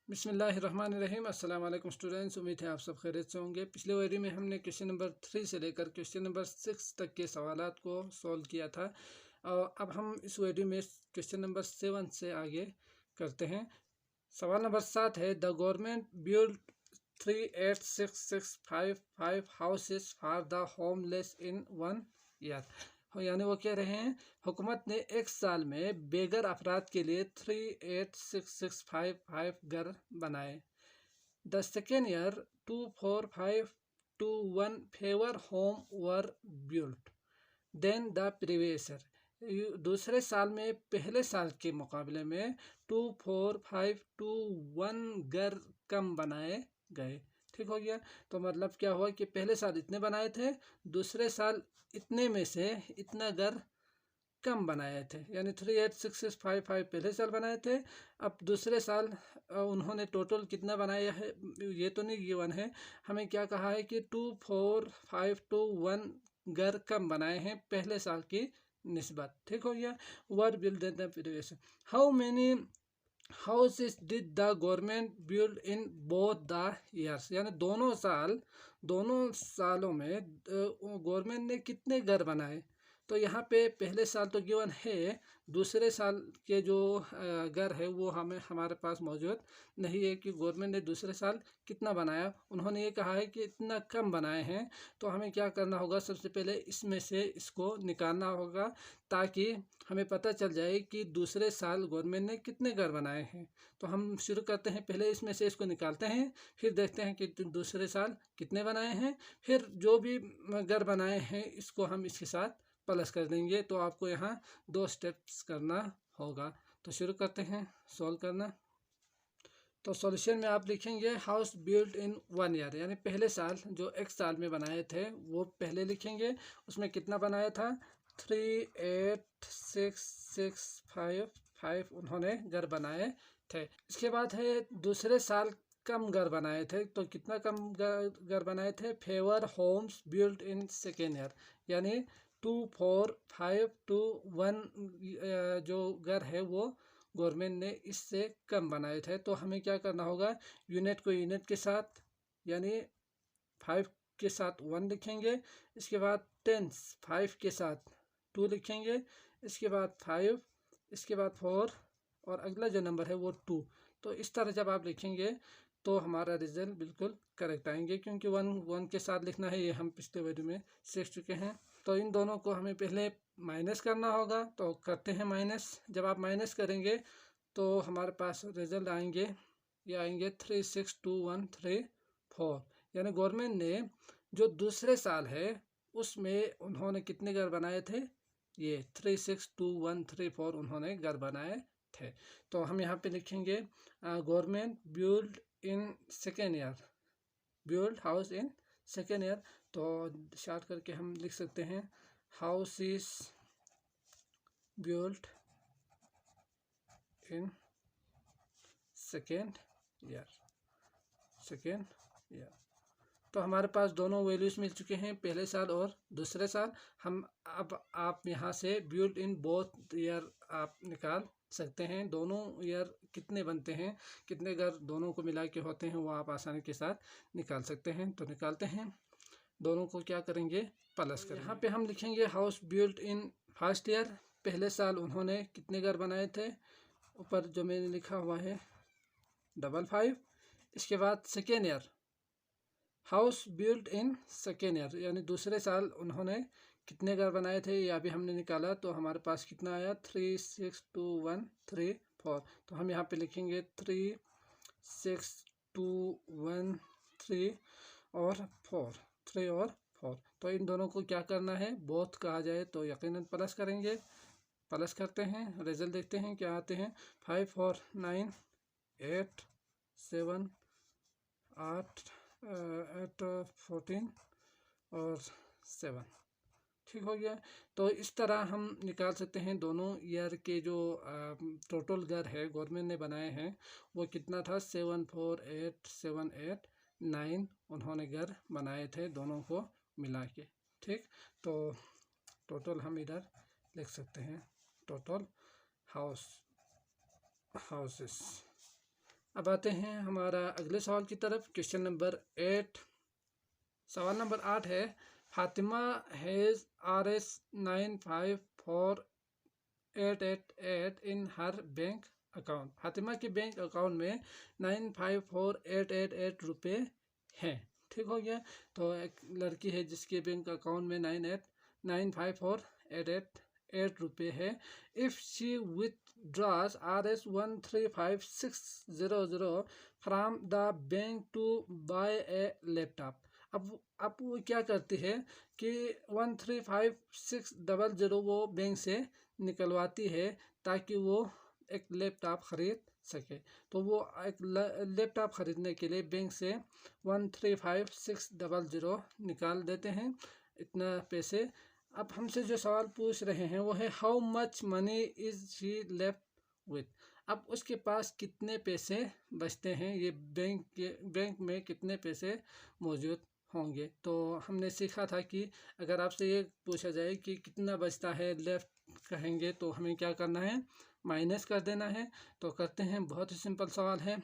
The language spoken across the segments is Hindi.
बिस्मिल्लाहिर्रहमानिर्रहीम। अस्सलाम वालेकुम स्टूडेंट्स, उम्मीद है आप सब खैरियत से होंगे। पिछले वीडियो में हमने क्वेश्चन नंबर 3 से लेकर क्वेश्चन नंबर 6 तक के सवालात को सॉल्व किया था और अब हम इस वीडियो में क्वेश्चन नंबर 7 से आगे करते हैं। सवाल नंबर 7 है, the government build 38665 houses for the homeless in 1 year. यानी वो कह रहे हैं हुकूमत ने एक साल में बेघर अफराद के लिए 38665 घर बनाए। The second year 24521 fewer home were built than the previous year. दूसरे साल में पहले साल के मुकाबले में 24521 घर कम बनाए गए। ठीक हो गया। तो मतलब क्या हुआ कि पहले साल इतने बनाए थे, दूसरे साल इतने में से इतना घर कम बनाए थे। यानी 38665 पहले साल बनाए थे, अब दूसरे साल उन्होंने टोटल कितना बनाया है ये तो नहीं गिवन है। हमें क्या कहा है कि 24521 घर कम बनाए हैं पहले साल की निस्बत। ठीक हो गया। वर build the previous. How many houses did the government build in both the years. यानी दोनों सालों में गवर्नमेंट ने कितने घर बनाए। तो यहाँ पे पहले साल तो गिवन है, दूसरे साल के जो घर है वो हमारे पास मौजूद नहीं है कि गवर्नमेंट ने दूसरे साल कितना बनाया। उन्होंने ये कहा है कि इतना कम बनाए हैं। तो हमें क्या करना होगा, सबसे पहले इसमें से इसको निकालना होगा ताकि हमें पता चल जाए कि दूसरे साल गवर्नमेंट ने कितने घर बनाए हैं। तो हम शुरू करते हैं, पहले इसमें से इसको निकालते हैं, फिर देखते हैं कि दूसरे साल कितने बनाए हैं, फिर जो भी घर बनाए हैं इसको हम इसके साथ प्लस कर देंगे। तो आपको यहाँ 2 स्टेप्स करना होगा। तो शुरू करते हैं सॉल्व करना। तो सॉल्यूशन में आप लिखेंगे हाउस बिल्ट इन 1 ईयर, यानी पहले साल जो एक साल में बनाए थे वो पहले लिखेंगे। उसमें कितना बनाया था, 38665 उन्होंने घर बनाए थे। इसके बाद है दूसरे साल कम घर बनाए थे। तो कितना कम घर बनाए थे, fewer homes built in second year, यानी 24521 जो घर है वो गवर्नमेंट ने इससे कम बनाए थे। तो हमें क्या करना होगा, यूनिट को यूनिट के साथ यानी 5 के साथ 1 लिखेंगे, इसके बाद 10 5 के साथ 2 लिखेंगे, इसके बाद 5, इसके बाद 4 और अगला जो नंबर है वो 2। तो इस तरह जब आप लिखेंगे तो हमारा रिजल्ट बिल्कुल करेक्ट आएंगे, क्योंकि 1 के साथ लिखना है, ये हम पिछले वीडियो में सीख चुके हैं। तो इन दोनों को हमें पहले माइनस करना होगा। तो करते हैं माइनस। जब आप माइनस करेंगे तो हमारे पास रिजल्ट आएंगे, ये आएंगे 36213 यानी गवर्नमेंट ने जो दूसरे साल है उसमें उन्होंने कितने घर बनाए थे, ये 36213 उन्होंने घर बनाए थे। तो हम यहाँ पे लिखेंगे government build in second year, build house in second year. तो शार्ट करके हम लिख सकते हैं house is built in second year. तो हमारे पास दोनों वैल्यूज़ मिल चुके हैं, पहले साल और दूसरे साल। हम अब आप यहाँ से बिल्ड इन बोथ ईयर आप निकाल सकते हैं, दोनों ईयर कितने बनते हैं, कितने घर दोनों को मिला के होते हैं, वो आप आसानी के साथ निकाल सकते हैं। तो निकालते हैं, दोनों को क्या करेंगे, प्लस करेंगे। यहाँ पे हम लिखेंगे house built in first year, पहले साल उन्होंने कितने घर बनाए थे, ऊपर जो मैंने लिखा हुआ है 55। इसके बाद second year house built in second year, यानी दूसरे साल उन्होंने कितने घर बनाए थे, ये अभी हमने निकाला। तो हमारे पास कितना आया, 36213। तो हम यहाँ पे लिखेंगे 36213 और 4, 3 और 4। तो इन दोनों को क्या करना है, बोथ कहा जाए तो यकीनन प्लस करेंगे। प्लस करते हैं, रिजल्ट देखते हैं क्या आते हैं। 5 और 9 8 7 8 14 और 7। ठीक हो गया। तो इस तरह हम निकाल सकते हैं दोनों ईयर के जो टोटल घर है गवर्नमेंट ने बनाए हैं वो कितना था, 74879 उन्होंने घर बनाए थे दोनों को मिला के। ठीक, तो टोटल हम इधर लिख सकते हैं, टोटल हाउसेस। अब आते हैं हमारा अगले सवाल की तरफ। क्वेश्चन नंबर 8, सवाल नंबर 8 है, Fatima has RS 954,888 in her bank account. Fatima के बैंक अकाउंट में 954,888 रुपये हैं। ठीक हो गया। तो एक लड़की है जिसके बैंक अकाउंट में 954,888 रुपये है। If she withdraws RS 135,600 from the bank to buy a laptop. अब वो क्या करती है कि 135,600 वो बैंक से निकलवाती है ताकि वो एक लैपटॉप खरीद सके। तो वो एक लैपटॉप खरीदने के लिए बैंक से 135,600 निकाल देते हैं, इतना पैसे। अब हमसे जो सवाल पूछ रहे हैं वो है, how much money is she left with. अब उसके पास कितने पैसे बचते हैं, ये बैंक में कितने पैसे मौजूद होंगे। तो हमने सीखा था कि अगर आपसे ये पूछा जाए कि कितना बचता है लेफ्ट कहेंगे तो हमें क्या करना है, माइनस कर देना है। तो करते हैं, बहुत ही सिंपल सवाल है।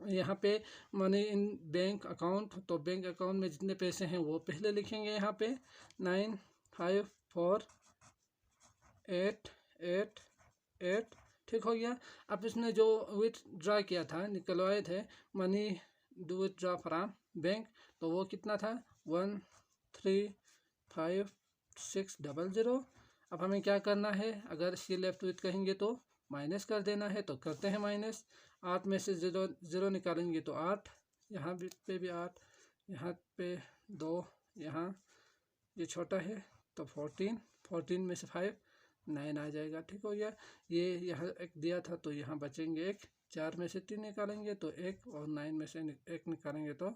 यहाँ पे मनी इन बैंक अकाउंट, तो बैंक अकाउंट में जितने पैसे हैं वो पहले लिखेंगे। यहाँ पे 954,888, ठीक हो गया। अब इसने जो विथड्रा किया था, निकलवाए थे money do withdraw from bank, तो वो कितना था 135,600। अब हमें क्या करना है, अगर सी लेफ्ट विथ कहेंगे तो माइनस कर देना है। तो करते हैं माइनस। 8 में से 0 निकालेंगे तो 8, यहाँ पे भी 8, यहाँ पे 2, यहाँ ये छोटा है तो 14 में से 5 9 आ जाएगा। ठीक हो गया। ये यहाँ एक दिया था तो यहाँ बचेंगे 1, 4 में से 3 निकालेंगे तो 1, और 9 में से 1 निकालेंगे तो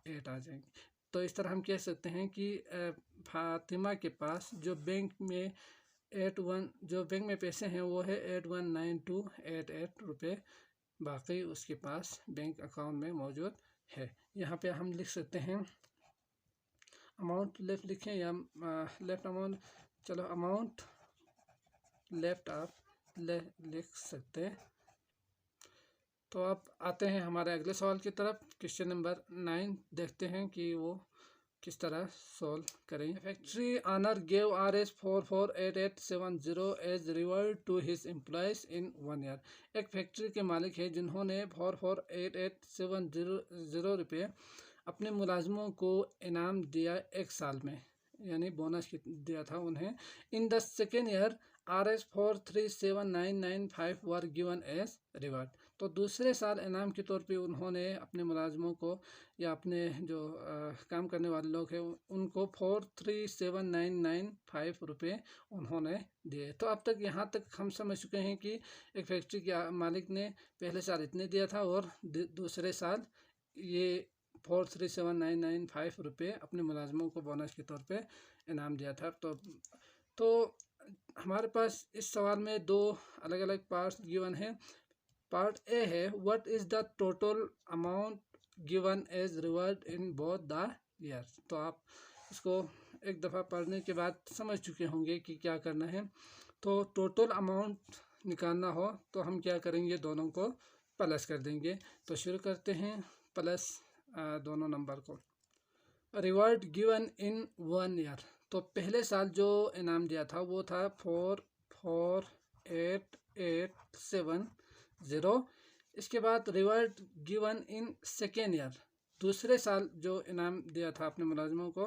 8 आ जाएंगे। तो इस तरह हम कह सकते हैं कि फातिमा के पास जो बैंक में पैसे हैं वो है 819288 रुपये, बाकी उसके पास बैंक अकाउंट में मौजूद है। यहाँ पे हम लिख सकते हैं अमाउंट लेफ्ट लिखें या लेफ्ट अमाउंट, चलो अमाउंट लेफ्ट आप लिख सकते हैं। तो अब आते हैं हमारे अगले सवाल की तरफ। क्वेश्चन नंबर 9 देखते हैं कि वो किस तरह सॉल्व करें। Factory owner gave RS 448870 as reward to his employees in 1 year. एक फैक्ट्री के मालिक है जिन्होंने 448870 रुपये अपने मुलाजमों को इनाम दिया 1 साल में, यानी बोनस दिया था उन्हें। In the second year RS 437995 were given as reward. तो दूसरे साल इनाम के तौर पे उन्होंने अपने मुलाजमों को या अपने जो काम करने वाले लोग हैं उनको 437995 रुपये उन्होंने दिए। तो अब तक यहाँ तक हम समझ चुके हैं कि एक फैक्ट्री के मालिक ने पहले साल इतने दिया था और दूसरे साल ये 437995 रुपये अपने मुलाजमों को बोनस के तौर पे इनाम दिया था। तो हमारे पास इस सवाल में 2 अलग अलग पार्ट्स गिवन है। पार्ट ए है, what is the total amount given as reward in both the years. तो आप इसको एक दफ़ा पढ़ने के बाद समझ चुके होंगे कि क्या करना है। तो टोटल अमाउंट निकालना हो तो हम क्या करेंगे, दोनों को प्लस कर देंगे। तो शुरू करते हैं प्लस दोनों नंबर को। रिवार्ड गिवन इन 1 ईयर, तो पहले साल जो इनाम दिया था वो था 448870। इसके बाद reward given in second year, दूसरे साल जो इनाम दिया था अपने मुलाजमों को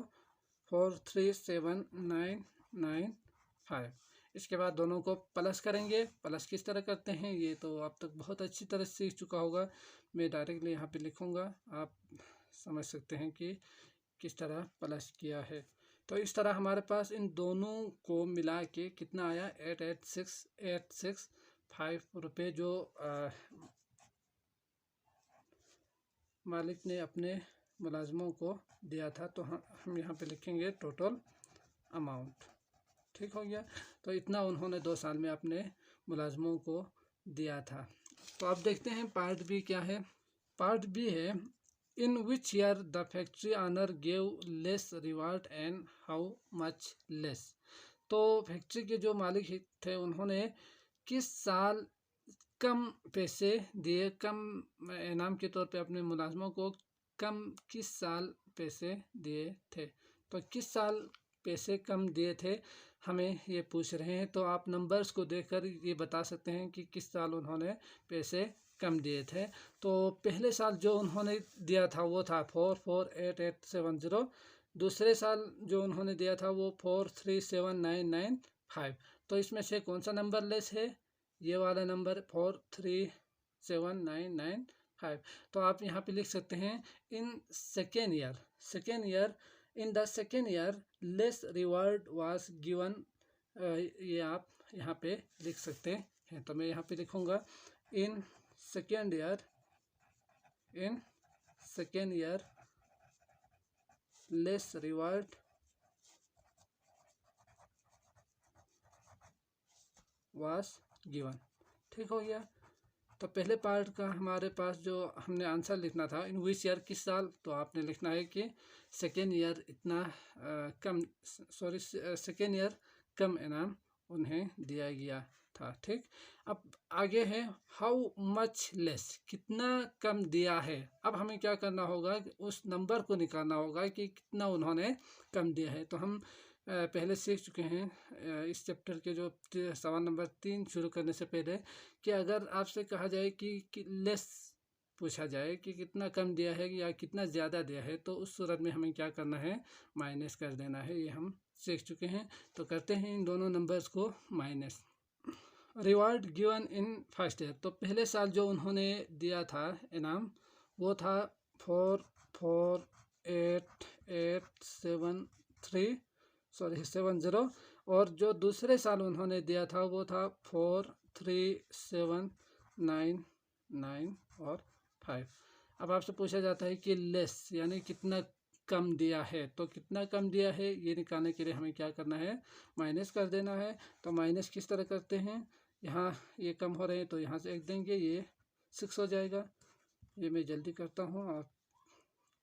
437995। इसके बाद दोनों को प्लस करेंगे। प्लस किस तरह करते हैं ये तो आप तक बहुत अच्छी तरह सीख चुका होगा। मैं डायरेक्टली यहाँ पे लिखूँगा, आप समझ सकते हैं कि किस तरह प्लस किया है। तो इस तरह हमारे पास इन दोनों को मिला के कितना आया 886865 रुपये जो मालिक ने अपने मुलाजमों को दिया था। तो हम यहाँ पे लिखेंगे टोटल अमाउंट। ठीक हो गया। तो इतना उन्होंने 2 साल में अपने मुलाजमों को दिया था। तो अब देखते हैं पार्ट बी क्या है। पार्ट बी है, in which year the factory owner gave less reward and how much less. तो फैक्ट्री के जो मालिक थे उन्होंने किस साल कम पैसे दिए, कम इनाम के तौर पे अपने मुलाजमों को कम किस साल पैसे दिए थे। तो किस साल पैसे कम दिए थे हमें ये पूछ रहे हैं। तो आप नंबर्स को देखकर ये बता सकते हैं कि किस साल उन्होंने पैसे कम दिए थे। तो पहले साल जो उन्होंने दिया था वो था 448870। दूसरे साल जो उन्होंने दिया था वो 437995। तो इसमें से कौन सा नंबर लेस है, ये वाला नंबर 437995। तो आप यहाँ पे लिख सकते हैं इन second year in the second year less reward was given. ये आप यहाँ पे लिख सकते हैं। तो मैं यहाँ पे लिखूँगा इन second year less reward was given. ठीक हो गया। तो पहले पार्ट का हमारे पास जो हमने आंसर लिखना था इन विच ईयर किस साल, तो आपने लिखना है कि सेकेंड ईयर इतना सेकेंड ईयर कम इनाम उन्हें दिया गया था। ठीक, अब आगे है हाउ मच लेस, कितना कम दिया है। अब हमें क्या करना होगा कि उस नंबर को निकालना होगा कि कितना उन्होंने कम दिया है। तो हम पहले सीख चुके हैं इस चैप्टर के जो सवाल नंबर 3 शुरू करने से पहले कि अगर आपसे कहा जाए कि लेस पूछा जाए कि कितना कम दिया है या कितना ज़्यादा दिया है, तो उस सूरत में हमें क्या करना है, माइनस कर देना है। ये हम सीख चुके हैं। तो करते हैं इन दोनों नंबर्स को minus. Reward given in first year, तो पहले साल जो उन्होंने दिया था इनाम वो था 448,870 और जो दूसरे साल उन्होंने दिया था वो था 43,799 और 5। अब आपसे पूछा जाता है कि लेस यानी कितना कम दिया है। तो कितना कम दिया है ये निकालने के लिए हमें क्या करना है, माइनस कर देना है। तो माइनस किस तरह करते हैं, यहाँ ये कम हो रहे हैं तो यहाँ से 1 देंगे, ये 6 हो जाएगा। ये मैं जल्दी करता हूँ और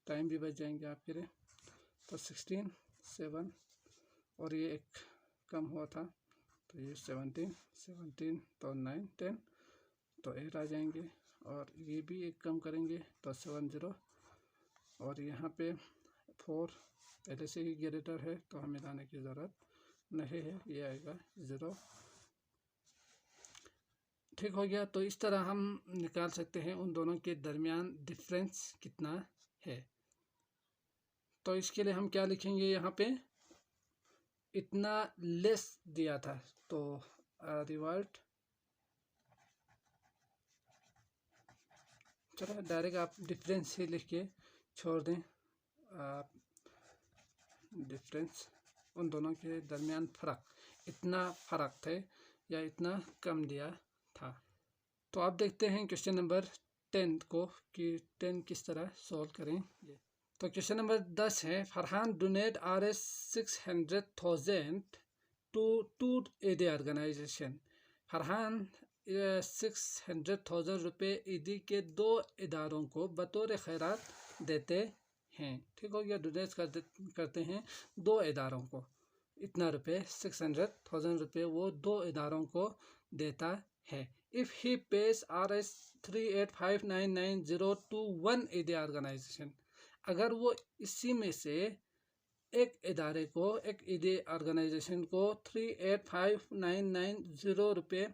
टाइम भी बच जाएंगे आपके लिए। तो 16 7 और ये 1 कम हुआ था तो ये 17 तो 9 10 तो 8 आ जाएंगे और ये भी 1 कम करेंगे तो 70 और यहाँ पे 4 पहले से ही ग्रेटर है तो हमें लाने की ज़रूरत नहीं है, ये आएगा 0। ठीक हो गया। तो इस तरह हम निकाल सकते हैं उन दोनों के दरमियान डिफरेंस कितना है। तो इसके लिए हम क्या लिखेंगे, यहाँ पे इतना लेस दिया था तो रिवार्ड, चलो डायरेक्ट आप डिफरेंस ही लिख के छोड़ दें। डिफरेंस उन दोनों के दरमियान फ़र्क, इतना फ़र्क थे या इतना कम दिया था। तो आप देखते हैं क्वेश्चन नंबर 10 को कि 10 किस तरह सॉल्व करेंगे। तो क्वेश्चन नंबर 10 है फरहान डोनेट Rs600,000 टू ईदी ऑर्गेनाइजेशन। फरहान 600,000 रुपये ईदी के 2 इदारों को बतौर खैरात देते हैं। ठीक हो गया, डोनेट करते हैं 2 इदारों को, इतना रुपये 600,000 रुपये वो 2 इदारों को देता है। If he page Rs385,990 to 1 ईदी ऑर्गेनाइजेशन, अगर वो इसी में से एक इदारे को, एक ईदी ऑर्गेनाइजेशन को 385,990 रुपये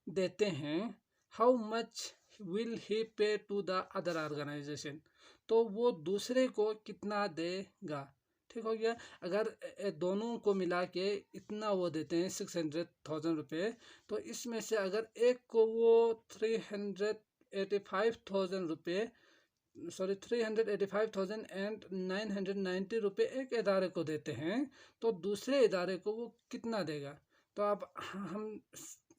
देते हैं, हाउ मच विल ही पे टू द अदर ऑर्गेनाइजेशन, तो वो दूसरे को कितना देगा। ठीक हो गया। अगर दोनों को मिला के इतना वो देते हैं 600,000 रुपये, तो इसमें से अगर एक को वो 385,000 रुपये 385,990 रुपये एक इदारे को देते हैं, तो दूसरे इदारे को वो कितना देगा। तो आप हम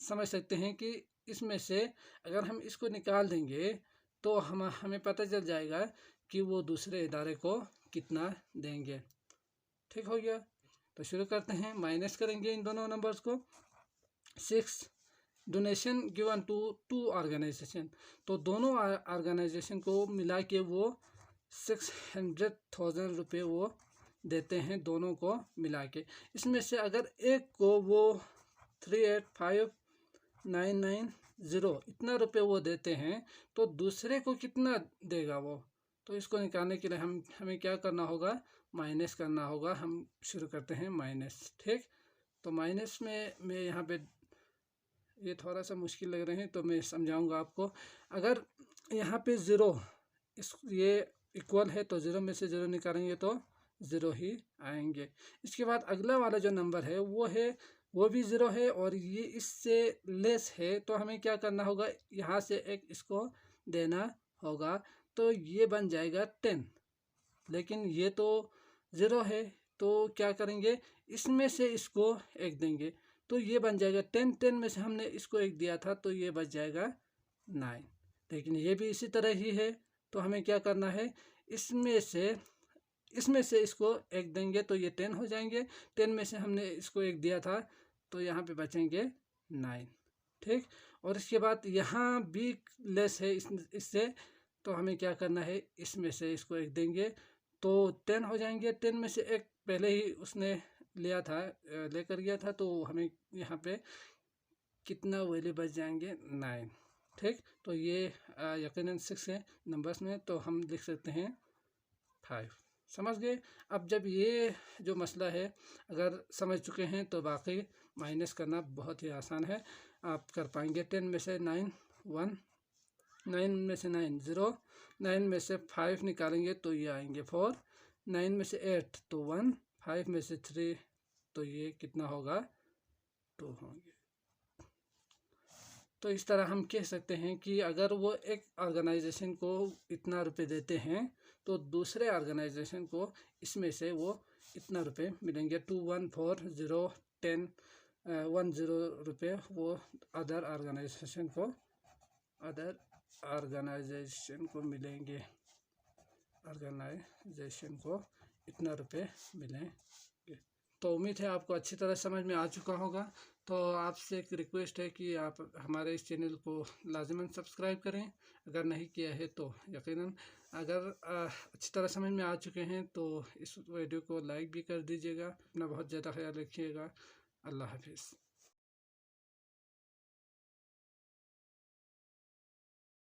समझ सकते हैं कि इसमें से अगर हम इसको निकाल देंगे तो हमें पता चल जाएगा कि वो दूसरे इदारे को कितना देंगे। ठीक हो गया। तो शुरू करते हैं, माइनस करेंगे इन दोनों नंबर्स को। 6 डोनेशन गिवन टू 2 ऑर्गेनाइजेशन, तो दोनों ऑर्गेनाइजेशन को मिला के वो 600,000 रुपये वो देते हैं, दोनों को मिला के। इसमें से अगर एक को वो 385,990 ज़ीरो इतना रुपए वो देते हैं तो दूसरे को कितना देगा वो। तो इसको निकालने के लिए हमें क्या करना होगा, माइनस करना होगा। हम शुरू करते हैं माइनस, ठीक। तो माइनस में मैं यहाँ पे ये थोड़ा सा मुश्किल लग रहे हैं तो मैं समझाऊंगा आपको। अगर यहाँ पे ज़ीरो ये इक्वल है तो ज़ीरो में से ज़ीरो निकालेंगे तो ज़ीरो ही आएंगे। इसके बाद अगला वाला जो नंबर है वो भी ज़ीरो है और ये इससे लेस है तो हमें क्या करना होगा, यहाँ से एक इसको देना होगा। तो ये बन जाएगा 10, लेकिन ये तो ज़ीरो है तो क्या करेंगे, इसमें से इसको एक देंगे तो ये बन जाएगा 10। 10 में से हमने इसको एक दिया था तो ये बच जाएगा 9। लेकिन ये भी इसी तरह ही है तो हमें क्या करना है, इसमें से इसको एक देंगे तो ये 10 हो जाएंगे। 10 में से हमने इसको एक दिया था तो यहाँ पे बचेंगे 9, ठीक। और इसके बाद यहाँ भी लेस है इससे तो हमें क्या करना है, इसमें से इसको एक देंगे तो 10 हो जाएंगे। 10 में से एक पहले ही उसने लेकर गया था तो हमें यहाँ पे कितना वैल्यू बच जाएंगे, 9, ठीक। तो ये यकीनन 6 है नंबर्स में तो हम लिख सकते हैं 5। समझ गए। अब जब ये जो मसला है अगर समझ चुके हैं तो बाकी माइनस करना बहुत ही आसान है, आप कर पाएंगे। 10 में से 9 1, 9 में से 9 0, 9 में से 5 निकालेंगे तो ये आएंगे 4, 9 में से 8 तो 1, 5 में से 3 तो ये कितना होगा, 2 होंगे। तो इस तरह हम कह सकते हैं कि अगर वो एक ऑर्गेनाइजेशन को इतना रुपए देते हैं तो दूसरे ऑर्गेनाइजेशन को इसमें से वो इतना रुपए मिलेंगे। 2 1 4 0 10 1 0 रुपये वो अदर ऑर्गेनाइजेशन को मिलेंगे। ऑर्गेनाइजेशन को इतना रुपए मिलेंगे। तो उम्मीद है आपको अच्छी तरह समझ में आ चुका होगा। तो आपसे एक रिक्वेस्ट है कि आप हमारे इस चैनल को लाज़िमन सब्सक्राइब करें, अगर नहीं किया है तो यकीनन। अगर अच्छी तरह समझ में आ चुके हैं तो इस वीडियो को लाइक भी कर दीजिएगा। अपना बहुत ज़्यादा ख्याल रखिएगा। अल्लाह हाफिज़।